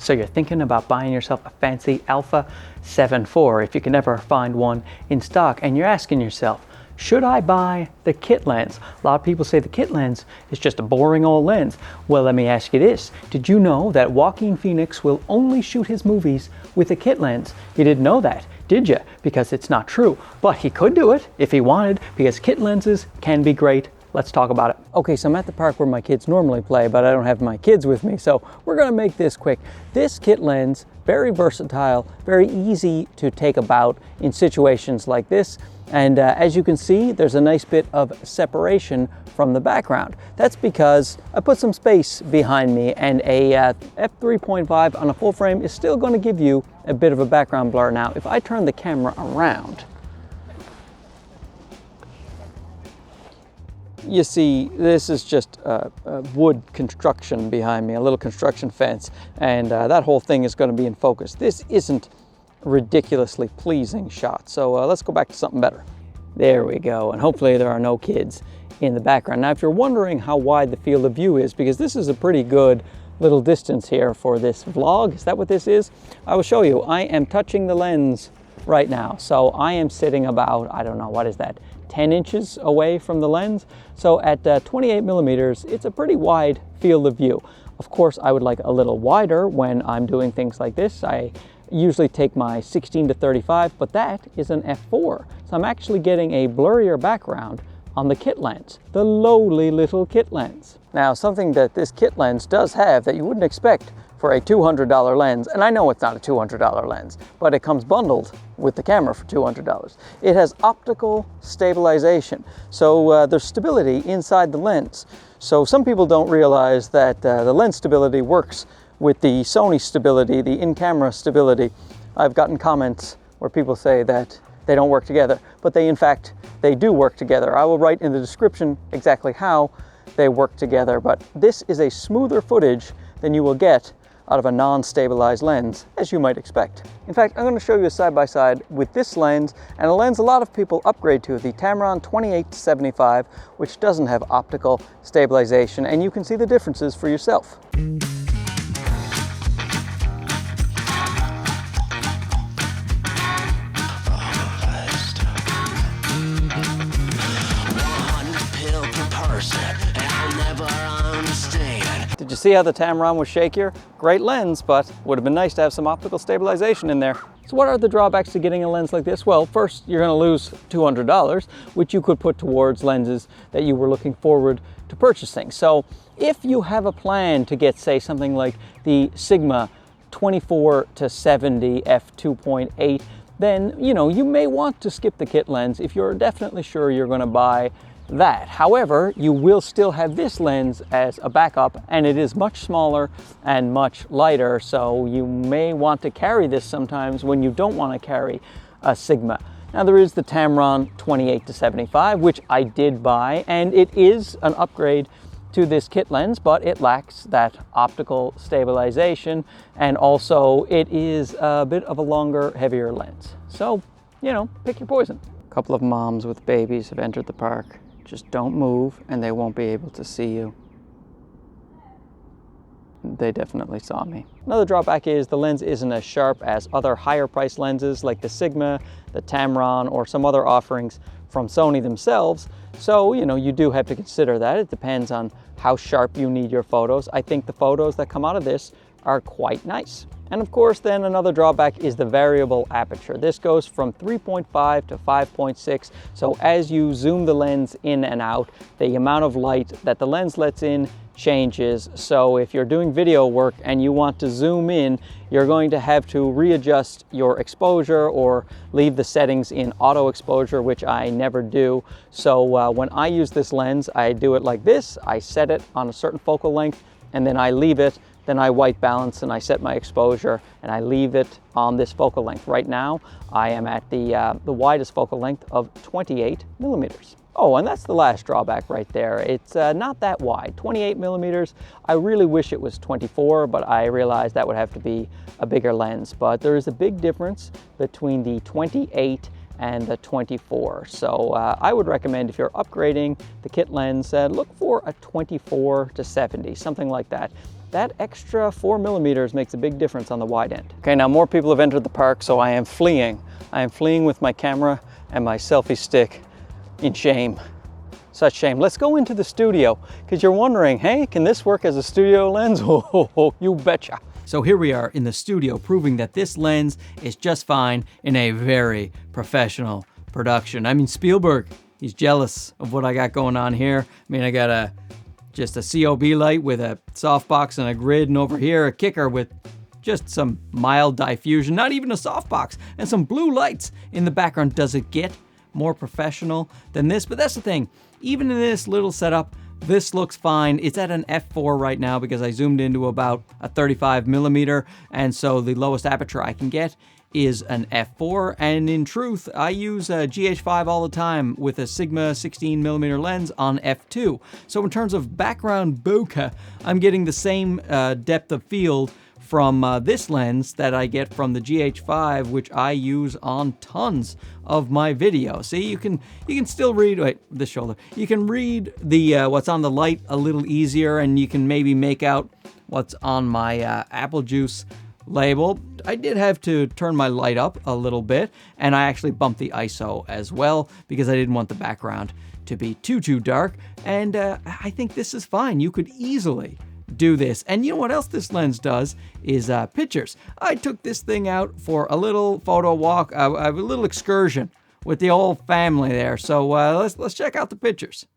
So you're thinking about buying yourself a fancy A7IV if you can never find one in stock, and you're asking yourself, should I buy the kit lens? A lot of people say the kit lens is just a boring old lens. Well, let me ask you this. Did you know that Joaquin Phoenix will only shoot his movies with a kit lens? You didn't know that, did you? Because it's not true. But he could do it if he wanted, because kit lenses can be great. Let's talk about it. Okay, so I'm at the park where my kids normally play, but I don't have my kids with me, so we're gonna make this quick. This kit lens, very versatile, very easy to take about in situations like this. And as you can see, there's a nice bit of separation from the background. That's because I put some space behind me, and a f3.5 on a full frame is still gonna give you a bit of a background blur. Now, if I turn the camera around, you see, this is just a wood construction behind me, a little construction fence, and that whole thing is going to be in focus. This isn't a ridiculously pleasing shot, so let's go back to something better. There we go, and hopefully there are no kids in the background. Now, if you're wondering how wide the field of view is, because this is a pretty good little distance here for this vlog, is that what this is? I will show you. I am touching the lens right now, so I am sitting about, I don't know, what is that, 10 inches away from the lens. So at 28 millimeters, it's a pretty wide field of view. Of course, I would like a little wider when I'm doing things like this. I usually take my 16 to 35, but that is an f4. So I'm actually getting a blurrier background on the kit lens, the lowly little kit lens. Now, something that this kit lens does have that you wouldn't expect for a $200 lens, and I know it's not a $200 lens, but it comes bundled with the camera for $200. It has optical stabilization, so there's stability inside the lens. So some people don't realize that the lens stability works with the Sony stability, the in-camera stability. I've gotten comments where people say that they don't work together, but in fact, they do work together. I will write in the description exactly how they work together, but this is a smoother footage than you will get out of a non-stabilized lens, as you might expect. In fact, I'm going to show you a side-by-side with this lens and a lens a lot of people upgrade to, the Tamron 28-75, which doesn't have optical stabilization, and you can see the differences for yourself. Did you see how the Tamron was shakier? Great lens, but would have been nice to have some optical stabilization in there. So what are the drawbacks to getting a lens like this? Well, first, you're going to lose $200, which you could put towards lenses that you were looking forward to purchasing. So if you have a plan to get, say, something like the Sigma 24 to 70 f2.8, then, you may want to skip the kit lens if you're definitely sure you're going to buy that. However, you will still have this lens as a backup, and it is much smaller and much lighter, so you may want to carry this sometimes when you don't want to carry a Sigma. Now, there is the Tamron 28-75, which I did buy, and it is an upgrade to this kit lens, but it lacks that optical stabilization, and also it is a bit of a longer, heavier lens. So, pick your poison. A couple of moms with babies have entered the park. Just don't move and they won't be able to see you. They definitely saw me. Another drawback is the lens isn't as sharp as other higher priced lenses like the Sigma, the Tamron, or some other offerings from Sony themselves. So, you do have to consider that. It depends on how sharp you need your photos. I think the photos that come out of this are quite nice. And of course, then another drawback is the variable aperture. This goes from 3.5 to 5.6. So as you zoom the lens in and out, the amount of light that the lens lets in changes. So if you're doing video work and you want to zoom in, you're going to have to readjust your exposure or leave the settings in auto exposure, which I never do. So when I use this lens, I do it like this. I set it on a certain focal length and then I leave it. Then I white balance and I set my exposure and I leave it on this focal length. Right now, I am at the widest focal length of 28 millimeters. Oh, and that's the last drawback right there. It's not that wide, 28 millimeters. I really wish it was 24, but I realize that would have to be a bigger lens. But there is a big difference between the 28 and the 24. So I would recommend, if you're upgrading the kit lens, look for a 24 to 70, something like that. that extra 4 millimeters makes a big difference on the wide end. Okay, now more people have entered the park, so I am fleeing. I am fleeing with my camera and my selfie stick in shame. Such shame. Let's go into the studio, because you're wondering, hey, can this work as a studio lens? Oh, you betcha. So here we are in the studio, proving that this lens is just fine in a very professional production. I mean, Spielberg, he's jealous of what I got going on here. I mean, I got just a COB light with a softbox and a grid, and over here a kicker with just some mild diffusion, not even a softbox, and some blue lights in the background. Does it get more professional than this? But that's the thing, even in this little setup, this looks fine. It's at an f4 right now because I zoomed into about a 35 millimeter, and so the lowest aperture I can get is an f4, and in truth, I use a GH5 all the time with a Sigma 16 millimeter lens on f2. So in terms of background bokeh, I'm getting the same depth of field from this lens that I get from the GH5, which I use on tons of my video. See, you can still read, wait, this shoulder. You can read the what's on the light a little easier, and you can maybe make out what's on my apple juice label. I did have to turn my light up a little bit, and I actually bumped the ISO as well because I didn't want the background to be too dark, and I think this is fine. You could easily do this. And you know what else this lens does is pictures. I took this thing out for a little photo walk, a little excursion with the whole family there. So let's check out the pictures.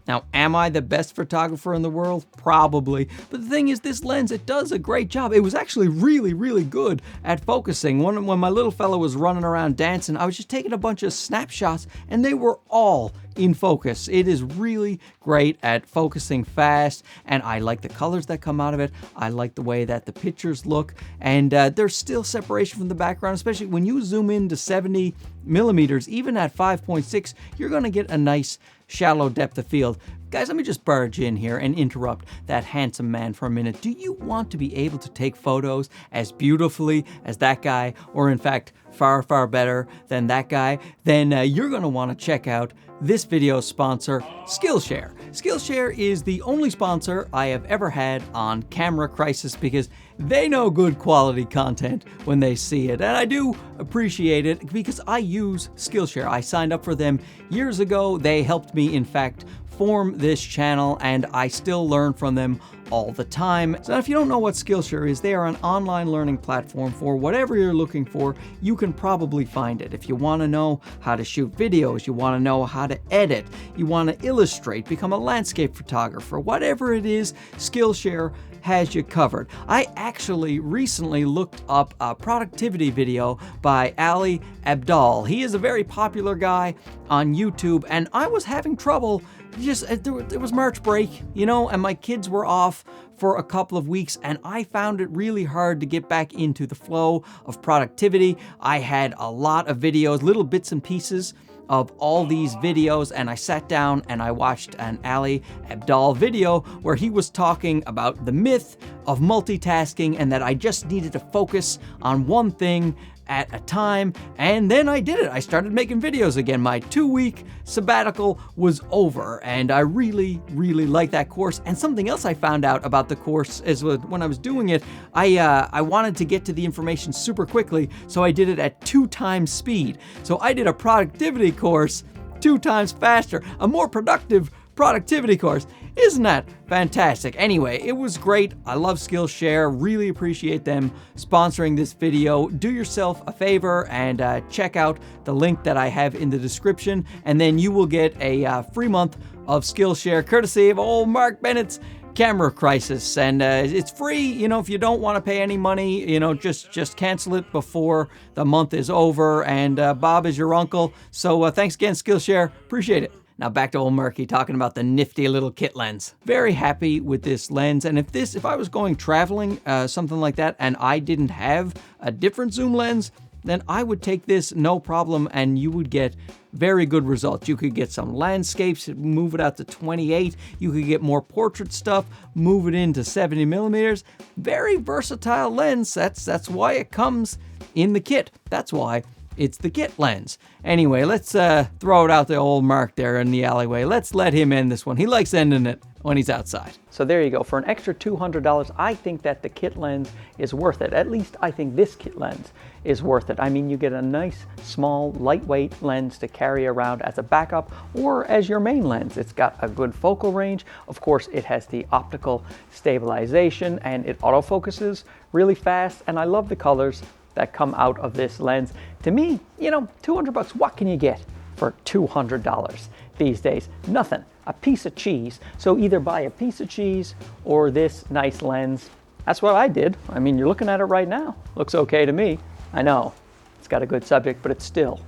Now, am I the best photographer in the world? Probably. But the thing is, this lens, it does a great job. It was actually really good at focusing. When my little fella was running around dancing, I was just taking a bunch of snapshots, and they were all in focus. It is really great at focusing fast, and I like the colors that come out of it. I like the way that the pictures look, and there's still separation from the background, especially when you zoom in to 70 millimeters, even at 5.6, you're gonna get a nice shallow depth of field. Guys, let me just barge in here and interrupt that handsome man for a minute. Do you want to be able to take photos as beautifully as that guy, or in fact, far better than that guy? Then you're gonna wanna check out this video's sponsor, Skillshare. Skillshare is the only sponsor I have ever had on Camera Crisis because they know good quality content when they see it. And I do appreciate it because I use Skillshare. I signed up for them years ago. They helped me, in fact, form this channel, and I still learn from them all the time. So if you don't know what Skillshare is, they are an online learning platform for whatever you're looking for. You can probably find it. If you want to know how to shoot videos, you want to know how to edit, you want to illustrate, become a landscape photographer, whatever it is, Skillshare has you covered. I actually recently looked up a productivity video by Ali Abdaal. He is a very popular guy on YouTube, and I was having trouble. There was March break, you know, and my kids were off for a couple of weeks, and I found it really hard to get back into the flow of productivity. I had a lot of videos, little bits and pieces of all these videos, and I sat down and I watched an Ali Abdaal video where he was talking about the myth of multitasking and that I just needed to focus on one thing at a time, and then I did it. I started making videos again. My 2-week sabbatical was over, and I really liked that course. And something else I found out about the course is when I was doing it, I wanted to get to the information super quickly, so I did it at 2 times speed. So I did a productivity course 2 times faster, a more productive productivity course. Isn't that fantastic? Anyway, it was great. I love Skillshare. Really appreciate them sponsoring this video. Do yourself a favor and check out the link that I have in the description, and then you will get a free month of Skillshare courtesy of old Mark Bennett's Camera Crisis. And it's free. You know, if you don't want to pay any money, you know, just cancel it before the month is over. And Bob is your uncle. So thanks again, Skillshare. Appreciate it. Now back to old Murky talking about the nifty little kit lens. Very happy with this lens, and if I was going traveling, something like that, and I didn't have a different zoom lens, then I would take this no problem and you would get very good results. You could get some landscapes, move it out to 28. You could get more portrait stuff, move it into 70 millimeters. Very versatile lens. That's why it comes in the kit. That's why it's the kit lens. Anyway, let's throw it out to old Mark there in the alleyway. Let's let him end this one. He likes ending it when he's outside. So there you go. For an extra $200, I think that the kit lens is worth it. At least I think this kit lens is worth it. I mean, you get a nice, small, lightweight lens to carry around as a backup or as your main lens. It's got a good focal range. Of course, it has the optical stabilization and it autofocuses really fast. And I love the colors that come out of this lens. To me, you know, 200 bucks, what can you get for $200 these days? Nothing, a piece of cheese. So either buy a piece of cheese or this nice lens. That's what I did. I mean, you're looking at it right now. Looks okay to me. I know, it's got a good subject, but it still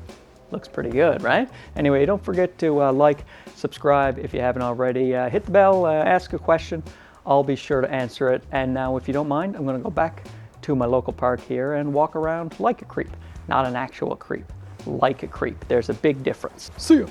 looks pretty good, right? Anyway, don't forget to like, subscribe if you haven't already. Hit the bell, ask a question. I'll be sure to answer it. And now, if you don't mind, I'm gonna go back to my local park here and walk around like a creep. Not an actual creep, like a creep. There's a big difference. See ya.